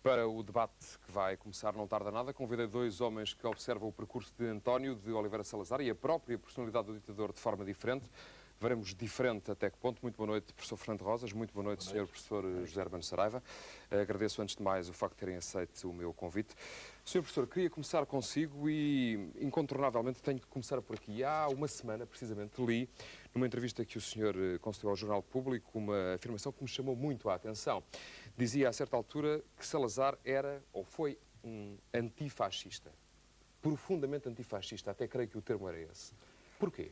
Para o debate que vai começar não tarda nada, convidei dois homens que observam o percurso de António de Oliveira Salazar e a própria personalidade do ditador de forma diferente. Veremos diferente até que ponto. Muito boa noite, professor Fernando Rosas. Muito boa noite, senhor professor José Hermano Saraiva. Agradeço antes de mais o facto de terem aceito o meu convite. Senhor professor, queria começar consigo e, incontornavelmente, tenho que começar por aqui. Há uma semana, precisamente, li, numa entrevista que o senhor concedeu ao Jornal Público, uma afirmação que me chamou muito a atenção. Dizia, a certa altura, que Salazar era, ou foi, um antifascista. Profundamente antifascista. Até creio que o termo era esse. Porquê?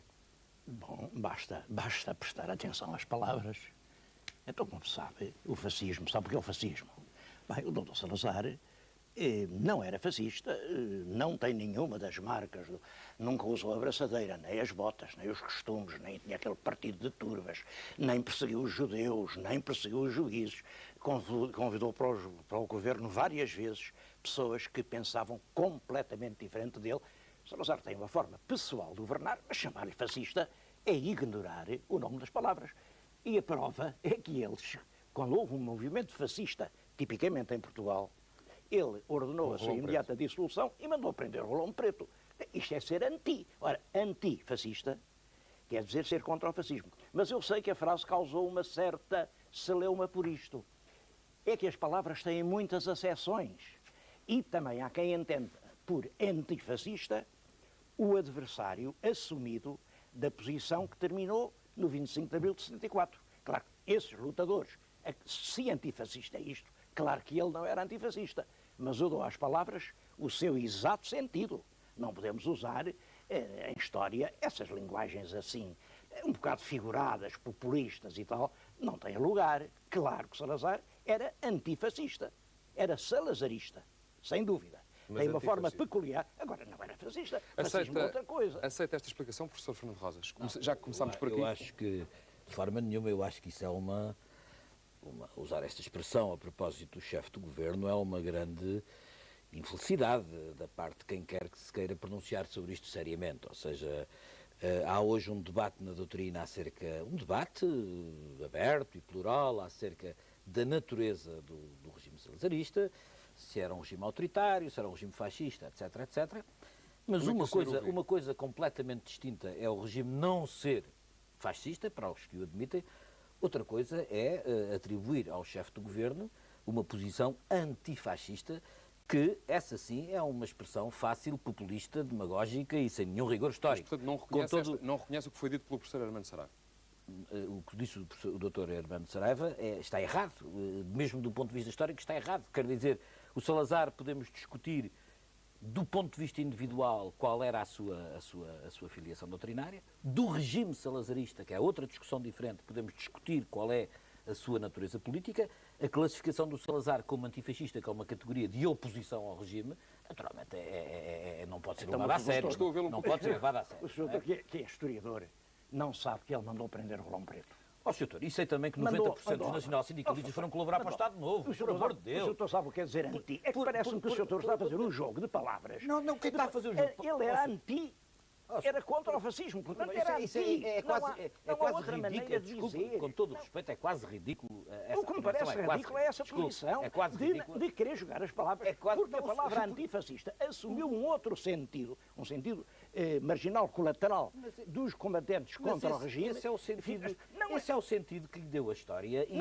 Bom, basta prestar atenção às palavras. Então, como sabe, o fascismo, sabe o que é o fascismo? Bem, o Dr. Salazar não era fascista, não tem nenhuma das marcas, nunca usou a braçadeira, nem as botas, nem os costumes, nem tinha aquele partido de turbas, nem perseguiu os judeus, nem perseguiu os juízes, convidou para o governo várias vezes pessoas que pensavam completamente diferente dele. Salazar tem uma forma pessoal de governar, mas chamar-lhe fascista é ignorar o nome das palavras. E a prova é que eles, quando houve um movimento fascista, tipicamente em Portugal, ele ordenou a sua imediata dissolução e mandou prender o Rolão Preto. Isto é ser anti. Ora, antifascista quer dizer ser contra o fascismo. Mas eu sei que a frase causou uma certa celeuma por isto. É que as palavras têm muitas acessões. E também há quem entenda por antifascista o adversário assumido da posição que terminou no 25 de abril de 74. Claro, esses lutadores, se antifascista é isto, claro que ele não era antifascista, mas eu dou às palavras o seu exato sentido. Não podemos usar em história essas linguagens assim, um bocado figuradas, populistas e tal, não tem lugar. Claro que Salazar era antifascista, era salazarista, sem dúvida. Mas tem uma forma peculiar. Agora, não era fascista. Fascismo é outra coisa. Aceita esta explicação, professor Fernando Rosas? Já que começámos por aqui. Eu acho que, de forma nenhuma, eu acho que isso é usar esta expressão a propósito do chefe do governo é uma grande infelicidade da parte de quem quer que se queira pronunciar sobre isto seriamente. Ou seja, há hoje um debate na doutrina um debate aberto e plural acerca da natureza do regime salazarista, se era um regime autoritário, se era um regime fascista, etc, etc. Mas uma coisa completamente distinta é o regime não ser fascista, para os que o admitem. Outra coisa é atribuir ao chefe do governo uma posição antifascista, que essa sim é uma expressão fácil, populista, demagógica e sem nenhum rigor histórico. Mas, portanto, não reconhece o que foi dito pelo professor Hermano Saraiva? O que disse o Dr. Hermano Saraiva está errado, mesmo do ponto de vista histórico está errado. Quer dizer, o Salazar podemos discutir do ponto de vista individual qual era a sua filiação doutrinária, do regime salazarista, que é outra discussão diferente, podemos discutir qual é a sua natureza política. A classificação do Salazar como antifascista, que é uma categoria de oposição ao regime, naturalmente não pode ser levada a sério. Não pode ser levada a sério. O senhor que é historiador não sabe que ele mandou prender o Rolão Preto. Ó, senhor, e sei também que 90% dos nacional-sindicalistas foram colaborar para o Estado Novo, por amor de Deus. O senhor sabe o que quer dizer anti? É que parece-me que o senhor está a fazer um jogo de palavras. Não, quem está a fazer o jogo? Ele era anti, era contra o fascismo, portanto era anti. É quase ridículo, desculpe, com todo o respeito, é quase ridículo essa O que me parece ridículo é essa posição de querer jogar as palavras, porque a palavra antifascista assumiu um outro sentido, um sentido marginal, colateral, dos combatentes contra o regime. Esse é o sentido que lhe deu a história e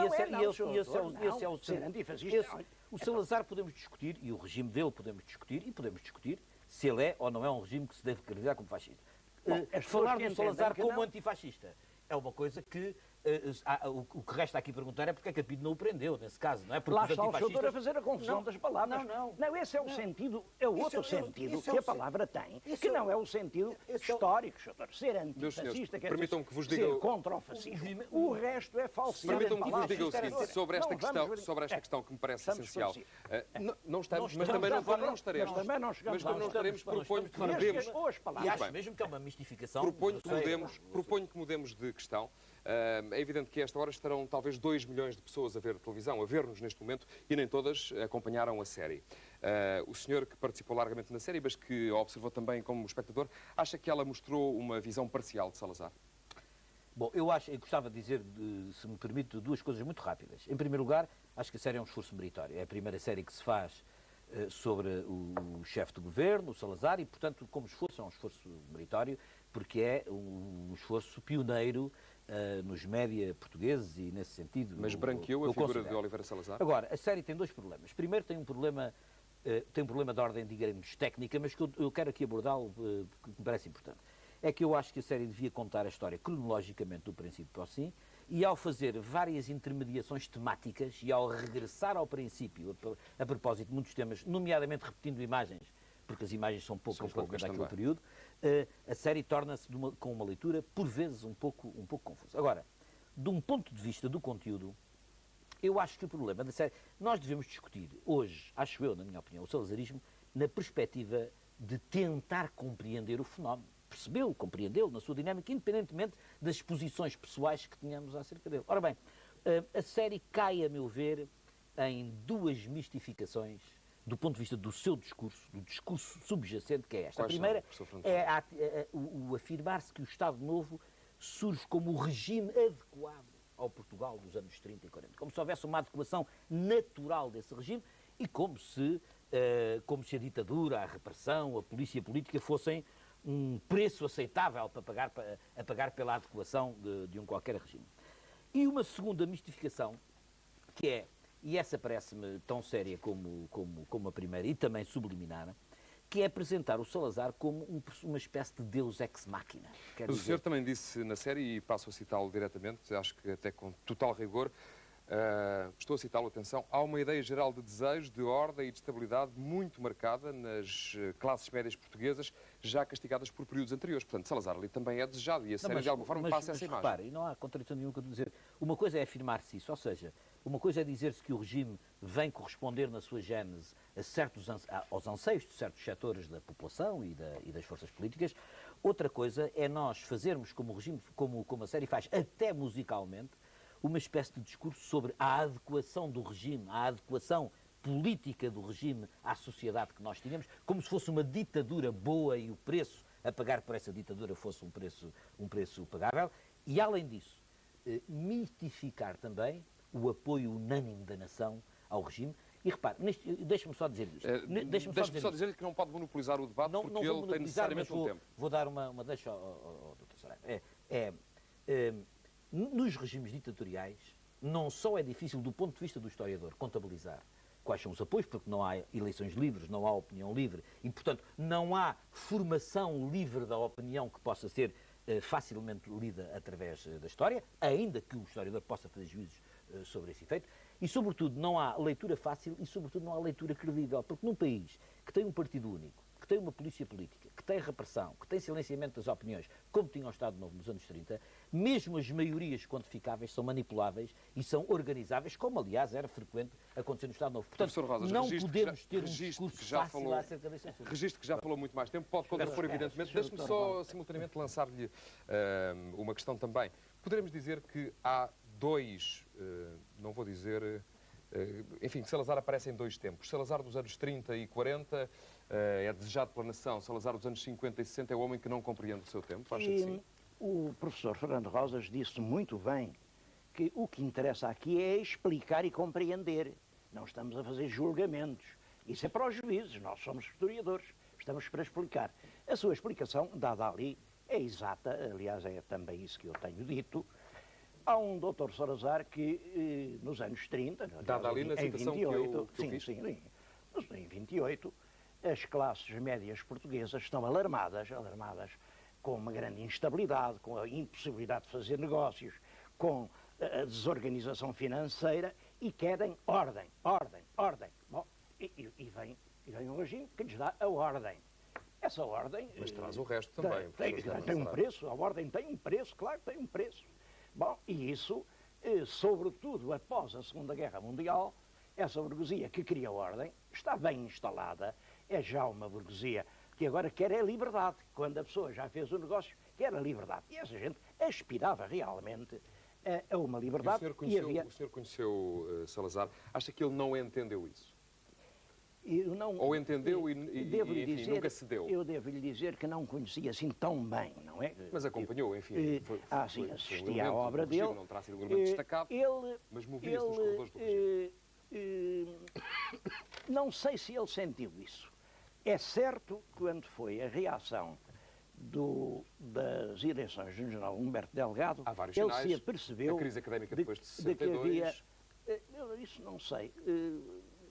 esse é o ser antifascista. O Salazar podemos discutir, e o regime dele podemos discutir, se ele é ou não é um regime que se deve caracterizar como fascista. Falar do Salazar como antifascista é uma coisa que o que resta aqui perguntar é porque é que a PIDE não o prendeu, nesse caso, não é? Porque lá está o senhor a fazer a confusão das palavras. Não, esse é o sentido, é o outro sentido que a palavra tem, que não é o sentido histórico, senhor. Ser antifascista quer dizer ser contra o fascismo. O resto é falsidade. Permitam-me que vos diga o seguinte, sobre esta questão que me parece essencial. Não estamos, mas também não estaremos. Mas como não estaremos, proponho que mudemos. E acho mesmo que é uma mistificação. Proponho que mudemos de questão. É evidente que a esta hora estarão talvez 2 milhões de pessoas a ver televisão, a ver-nos neste momento, e nem todas acompanharam a série. O senhor que participou largamente na série, mas que a observou também como espectador, acha que ela mostrou uma visão parcial de Salazar? Bom, eu gostava de dizer, se me permite, duas coisas muito rápidas. Em primeiro lugar, Acho que a série é um esforço meritório. É a primeira série que se faz sobre o chefe de governo, o Salazar, e, portanto, como esforço, é um esforço meritório, porque é um esforço pioneiro nos média portugueses e, nesse sentido... Mas branqueou a figura de Oliveira Salazar? Agora, a série tem dois problemas. Primeiro, tem um problema de ordem, digamos, técnica, mas que eu quero aqui abordá-lo, porque me parece importante. É que eu acho que a série devia contar a história cronologicamente do princípio ao fim, e ao fazer várias intermediações temáticas e ao regressar ao princípio, a propósito de muitos temas, nomeadamente repetindo imagens, porque as imagens são poucas daquele período, a série torna-se com uma leitura, por vezes, um pouco confusa. Agora, de um ponto de vista do conteúdo, eu acho que o problema da série... Nós devemos discutir hoje, acho eu, na minha opinião, o salazarismo na perspectiva de tentar compreender o fenómeno. Percebê-lo, compreendê-lo na sua dinâmica, independentemente das posições pessoais que tenhamos acerca dele. Ora bem, a série cai, a meu ver, em duas mistificações do ponto de vista do seu discurso, do discurso subjacente que é esta. A primeira é o afirmar-se que o Estado Novo surge como o regime adequado ao Portugal dos anos 30 e 40. Como se houvesse uma adequação natural desse regime e como se a ditadura, a repressão, a polícia política fossem um preço aceitável a pagar pela adequação de um qualquer regime. E uma segunda mistificação, que é, e essa parece-me tão séria como a primeira e também subliminar, que é apresentar o Salazar como uma espécie de deus ex machina. Mas o senhor também disse na série, e passo a citá-lo diretamente, acho que até com total rigor, estou a citá-lo, atenção, há uma ideia geral de desejo, de ordem e de estabilidade muito marcada nas classes médias portuguesas, já castigadas por períodos anteriores. Portanto, Salazar ali também é desejado e a série de alguma forma passa essa imagem. Repare, e não há contradição nenhuma que eu estou a dizer. Uma coisa é afirmar-se isso, ou seja, uma coisa é dizer-se que o regime vem corresponder na sua gênese aos anseios de certos setores da população e das forças políticas. Outra coisa é nós fazermos como o regime, como a série faz, até musicalmente, uma espécie de discurso sobre a adequação do regime, a adequação política do regime à sociedade que nós tínhamos, como se fosse uma ditadura boa e o preço a pagar por essa ditadura fosse um preço pagável. E, além disso, mitificar também o apoio unânime da nação ao regime. E repare, deixe-me só dizer isto. Deixe-me só dizer-lhe que não pode monopolizar o debate porque ele tem necessariamente um tempo. Vou dar uma deixa ao Dr. Saraiva. Nos regimes ditatoriais, não só é difícil, do ponto de vista do historiador, contabilizar quais são os apoios, porque não há eleições livres, não há opinião livre, e, portanto, não há formação livre da opinião que possa ser facilmente lida através da história, ainda que o historiador possa fazer juízos sobre esse efeito, e, sobretudo, não há leitura fácil e, sobretudo, não há leitura credível, porque num país que tem um partido único, que tem uma polícia política, que tem repressão, que tem silenciamento das opiniões, como tinha o Estado Novo nos anos 30, mesmo as maiorias quantificáveis são manipuláveis e são organizáveis, como, aliás, era frequente acontecer no Estado Novo. Portanto, Rosas, não podemos ter um discurso fácil acerca desse assunto. Registro que já falou muito mais tempo, pode contrapor, evidentemente. Deixe-me só, simultaneamente, lançar-lhe uma questão também. Poderemos dizer que há dois, não vou dizer... enfim, Salazar aparece em dois tempos. Salazar dos anos 30 e 40 é desejado pela nação. Salazar dos anos 50 e 60 é o homem que não compreende o seu tempo. Acha que sim? O professor Fernando Rosas disse muito bem que o que interessa aqui é explicar e compreender. Não estamos a fazer julgamentos. Isso é para os juízes. Nós somos historiadores. Estamos para explicar. A sua explicação, dada ali, é exata. Aliás, é também isso que eu tenho dito. Há um doutor Salazar que, nos anos 30, dada ali na citação 28, que eu fiz. Sim, em 28, as classes médias portuguesas estão alarmadas com uma grande instabilidade, com a impossibilidade de fazer negócios, com a desorganização financeira e querem ordem. Bom, e vem um regime que lhes dá a ordem. Essa ordem... Mas traz o resto também. Tem um preço, a ordem tem um preço, claro que tem um preço. Bom, e isso, sobretudo após a Segunda Guerra Mundial, essa burguesia que cria a ordem está bem instalada, é já uma burguesia que agora quer a liberdade. Quando a pessoa já fez o negócio, quer a liberdade. E essa gente aspirava realmente a uma liberdade. O senhor conheceu Salazar, acha que ele não entendeu isso? Ou entendeu e enfim, nunca cedeu? Eu devo-lhe dizer que não conhecia assim tão bem, não é? Mas acompanhou, enfim. Sim, assisti à obra dele. Não terá sido um elemento destacado, mas movia-se nos corredores do regime. não sei se ele sentiu isso. É certo que quando foi a reação das eleições do general Humberto Delgado, ele sinais. se apercebeu A crise académica depois de que 62. havia... Isso não sei.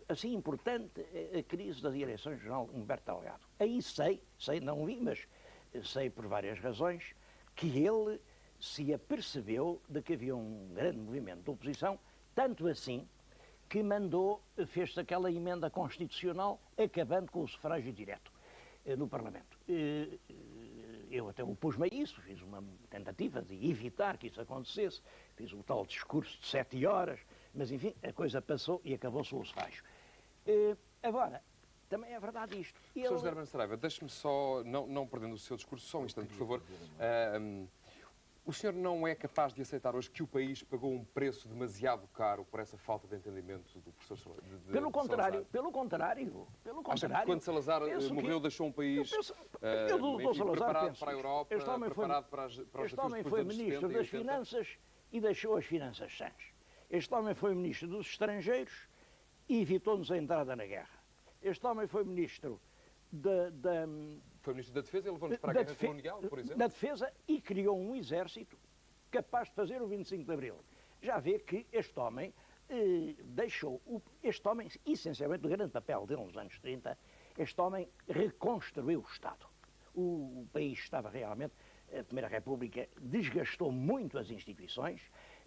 Assim importante a crise das eleições do general Humberto Delgado. Aí sei, não vi, mas sei por várias razões, que ele se apercebeu de que havia um grande movimento de oposição, tanto assim que fez-se aquela emenda constitucional acabando com o sufrágio direto no Parlamento. Eu até opus-me a isso, fiz uma tentativa de evitar que isso acontecesse, fiz o tal discurso de 7 horas, mas enfim, a coisa passou e acabou-se o sufrágio. Agora, também é verdade isto. Professor José Hermano Saraiva, deixe-me só, não perdendo o seu discurso, só um instante, por favor. O senhor não é capaz de aceitar hoje que o país pagou um preço demasiado caro por essa falta de entendimento do professor Salazar? Pelo contrário. Acha que quando Salazar morreu deixou um país preparado para a Europa, preparado para os desafios Este homem foi ministro das Finanças e deixou as finanças sãs. Este homem foi ministro dos Estrangeiros e evitou-nos a entrada na guerra. Este homem foi ministro Foi ministro da Defesa e levou-nos para a guerra colonial, por exemplo? Da Defesa e criou um exército capaz de fazer o 25 de Abril. Já vê que este homem este homem, essencialmente, o grande papel dele nos anos 30, este homem reconstruiu o Estado. O país estava realmente, a Primeira República desgastou muito as instituições,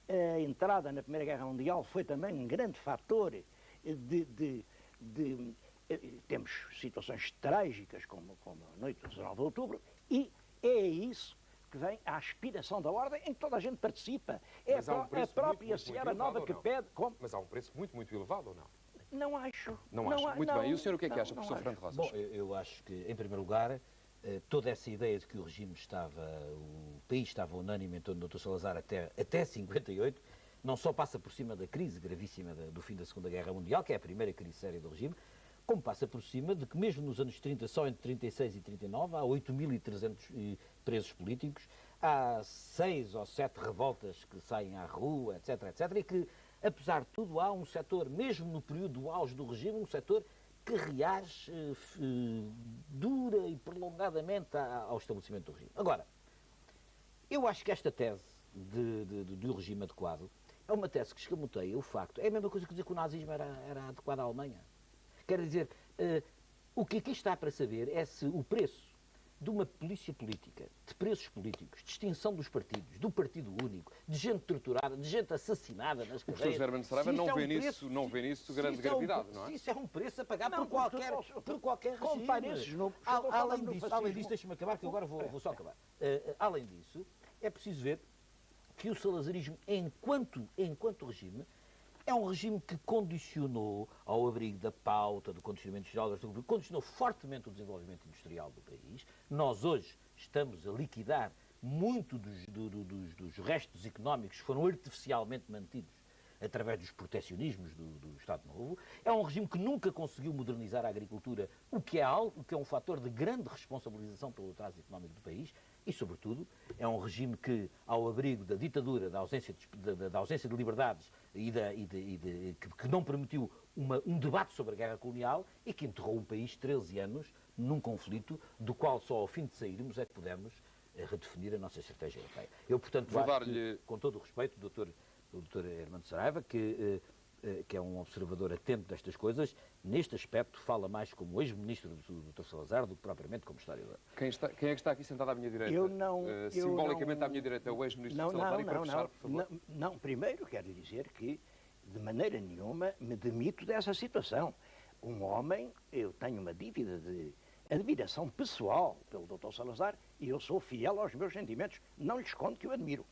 a entrada na Primeira Guerra Mundial foi também um grande fator temos situações trágicas, como a noite do 19 de outubro, e é isso que vem a aspiração da ordem em que toda a gente participa. É a própria Sierra Nova que pede... Mas há um preço muito, muito elevado, ou não? Não acho. Não acho. Muito bem. E o senhor o que é que acha, professor Fernando Rosas? Bom, eu acho que, em primeiro lugar, toda essa ideia de que o país estava unânime em torno do Dr. Salazar até 58, não só passa por cima da crise gravíssima do fim da Segunda Guerra Mundial, que é a primeira crise séria do regime, como passa por cima de que mesmo nos anos 30, só entre 36 e 39, há 8.300 presos políticos, há 6 ou 7 revoltas que saem à rua, etc, etc, e que, apesar de tudo, há um setor, mesmo no período do auge do regime, um setor que reage dura e prolongadamente ao estabelecimento do regime. Agora, eu acho que esta tese do regime adequado é uma tese que escamoteia o facto, é a mesma coisa que dizer que o nazismo era adequado à Alemanha. Quer dizer, o que aqui está para saber é se o preço de uma polícia política, de presos políticos, de extinção dos partidos, do partido único, de gente torturada, de gente assassinada nas cadeias... O professor José Hermano Saraiva não vê nisso grande gravidade, não é? Se isso é um preço a pagar por qualquer regime. Compare esses números. Além disso, deixe-me acabar, que agora vou só acabar. Além disso, é preciso ver que o salazarismo, enquanto regime, é um regime que condicionou, ao abrigo da pauta, do condicionamento geral, condicionou fortemente o desenvolvimento industrial do país. Nós hoje estamos a liquidar muito dos restos económicos que foram artificialmente mantidos através dos proteccionismos do Estado Novo. É um regime que nunca conseguiu modernizar a agricultura, o que é um fator de grande responsabilização pelo atraso económico do país. E, sobretudo, é um regime que, ao abrigo da ditadura, da ausência de liberdades que não permitiu um debate sobre a guerra colonial e que enterrou o país 13 anos num conflito do qual só ao fim de sairmos é que pudemos redefinir a nossa estratégia europeia. Eu, portanto, acho que, com todo o respeito, o Dr. Hermano Saraiva, que é um observador atento destas coisas, neste aspecto fala mais como ex-ministro do Dr. Salazar do que propriamente como historiador. Quem é que está aqui sentado à minha direita? Simbolicamente à minha direita é o ex-ministro Salazar e para fechar, por favor. Não, primeiro quero dizer que de maneira nenhuma me demito dessa situação. Um homem, eu tenho uma dívida de admiração pessoal pelo Dr. Salazar e eu sou fiel aos meus sentimentos, não lhe escondo que o admiro.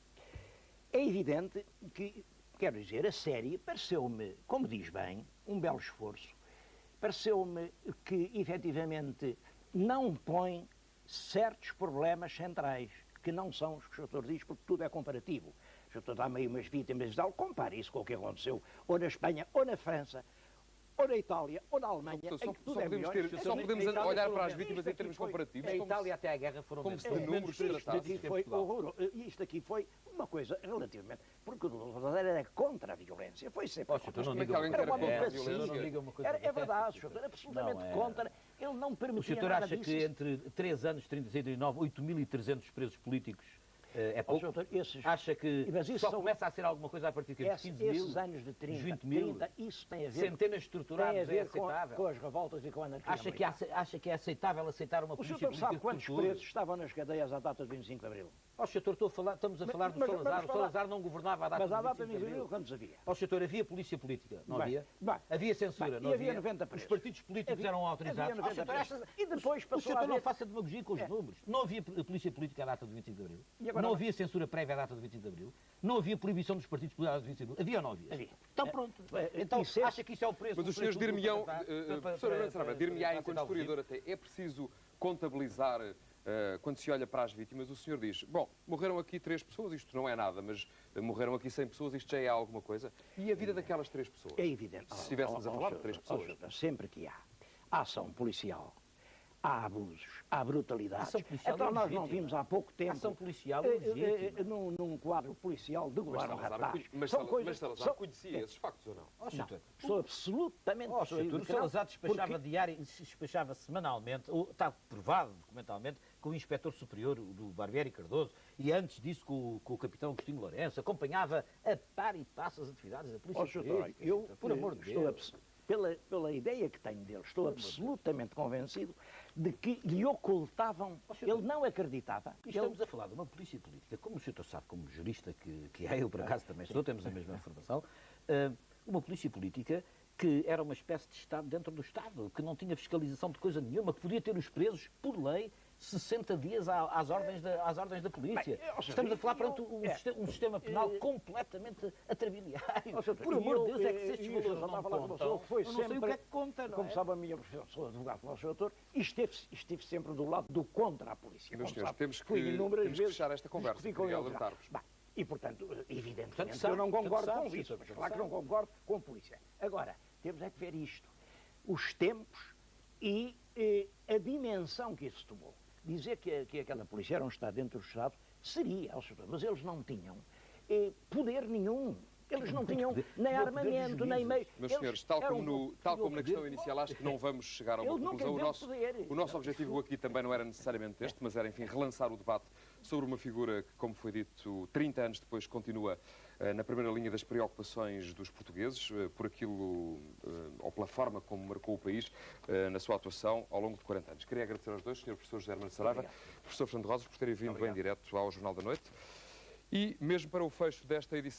É evidente que, quero dizer, a série pareceu-me, como diz bem, um belo esforço. Pareceu-me que, efetivamente, não põe certos problemas centrais, que não são os que o Dr. diz, porque tudo é comparativo. O Dr. dá meio umas vítimas e tal, compare isso com o que aconteceu ou na Espanha ou na França. ou na Itália, ou na Alemanha, Só em que tudo só é podemos melhor. só podemos A Itália, olhar pelo para as menos, vítimas isto em termos aqui foi- comparativos Na como Itália até à guerra foram como se menos de números presos Isto aqui políticos que em foi Portugal. horroroso. Isto aqui foi uma coisa relativamente... Porque o Dom Salazar era contra a violência. Foi sempre Ó, contra. senhor, não Mas diga como é que uma alguém coisa quer Era contra a uma dessas. violência? Não diga uma coisa É dessas, verdade, senhor. senhor, era absolutamente Não é. contra. Ele não permitia O senhor nada acha disso. que entre 3 anos, 39, 8.300 presos políticos é pouco? Senhor, esses... Acha que Mas isso só são- começa a ser alguma coisa a partir de 15 mil? Esses anos de 30, 20 mil? 30, isso tem a ver... Centenas de torturados tem a ver é aceitável? com as revoltas e com a anarquia. Acha que é aceitável aceitar uma O polícia senhor política sabe de quantos tortura? presos estavam nas cadeias à data de 25 de Abril? Ó, senhor, estamos a falar do mas Salazar. vamos O falar- Salazar não governava à data Mas à de data 25 de de 25 de Abril, abril. quantos havia? Ó, senhor, havia polícia política, não Bem, havia? bem. Havia censura, Bem, não e havia 90 Os presos. partidos políticos eram autorizados. Havia Ó, 90 senhor, presos. E depois o passou senhor a não haver... faça demagogia com os números. Não havia polícia política à data de 25 de abril. E agora Não não? havia censura prévia à data de 25 de abril. Não havia proibição dos partidos políticos à data de 25 de abril. Havia ou não havia? Havia. Então pronto. É, Então isso é- acha que isso é o preço? Mas um os senhores preço justo dir-me-ão, para- professor Armando Saraiva, dir-me-á enquanto aceitar o historiador até, é preciso contabilizar, quando se olha para as vítimas, o senhor diz, bom, morreram aqui 3 pessoas, isto não é nada, mas morreram aqui 100 pessoas, isto já é alguma coisa. E a vida daquelas 3 pessoas? É evidente. Se estivéssemos a falar de 3 pessoas. Sempre que há ação policial, há abusos, há brutalidades. Ação policial Então é nós não legítima. vimos há pouco tempo... Ação policial é legítima. num quadro policial de Mas governo Salazar, rapaz. mas São Salazar, coisas- mas Salazar são- conhecia esses factos ou não? Ó, Não, senhor, estou absolutamente Ó, persuadido senhor, o que não, Salazar despachava porque- diário, despachava semanalmente, ou está provado documentalmente, com o inspetor superior do Barbieri Cardoso, e antes disso com o capitão Agostinho Lourenço, acompanhava a par e passo as atividades da polícia Ó, senhor, política. eu, Por amor de estou Deus. pela ideia que tenho dele, estou absolutamente convencido de que lhe ocultavam. Ó, senhor, Ele não acreditava. E estamos a falar de uma polícia política, como o senhor sabe, como jurista que é, eu por acaso também sou, temos a mesma formação, uma polícia política que era uma espécie de Estado dentro do Estado, que não tinha fiscalização de coisa nenhuma, que podia ter os presos, por lei, 60 dias às ordens da polícia. Bem, ó, senhor, Estamos a falar perante eu- um sistema penal completamente atrabiliário. Ó, senhor, Por amor de Deus, é que se e estes eu valores só estava a não falar com uma pessoa contam, que foi eu não sei o sempre- que é que conta, não Como é? sabe a minha profissão, sou advogado, não sou doutor, e estive sempre do lado do contra a polícia. Meus Como senhores, sabe, temos que- fui inúmeras temos que vezes fechar esta conversa, discutir com queria ele. alertar-vos. Bem, e, portanto, evidentemente, Portanto, sabe, eu não concordo sabe, com sim, isso. senhor, Mas portanto, claro que não sabe. concordo com a polícia. Agora, temos é que ver isto. Os tempos e a dimensão que isso tomou. Dizer que aquela polícia era um Estado dentro do Estado seria, mas eles não tinham poder nenhum. Eles não tinham nem armamento, nem meio. Meus Eles senhores, tal eram como na poder. questão inicial, acho que não vamos chegar a uma Eles não conclusão. tiveram poder. O nosso objetivo aqui também não era necessariamente este, mas era, enfim, relançar o debate sobre uma figura que, como foi dito, 30 anos depois continua na primeira linha das preocupações dos portugueses, por aquilo, ou pela forma como marcou o país na sua atuação ao longo de 40 anos. Queria agradecer aos dois, Sr. Professor José Armando Saraiva, Professor Fernando Rosas, por terem vindo em direto ao Jornal da Noite. E mesmo para o fecho desta edição,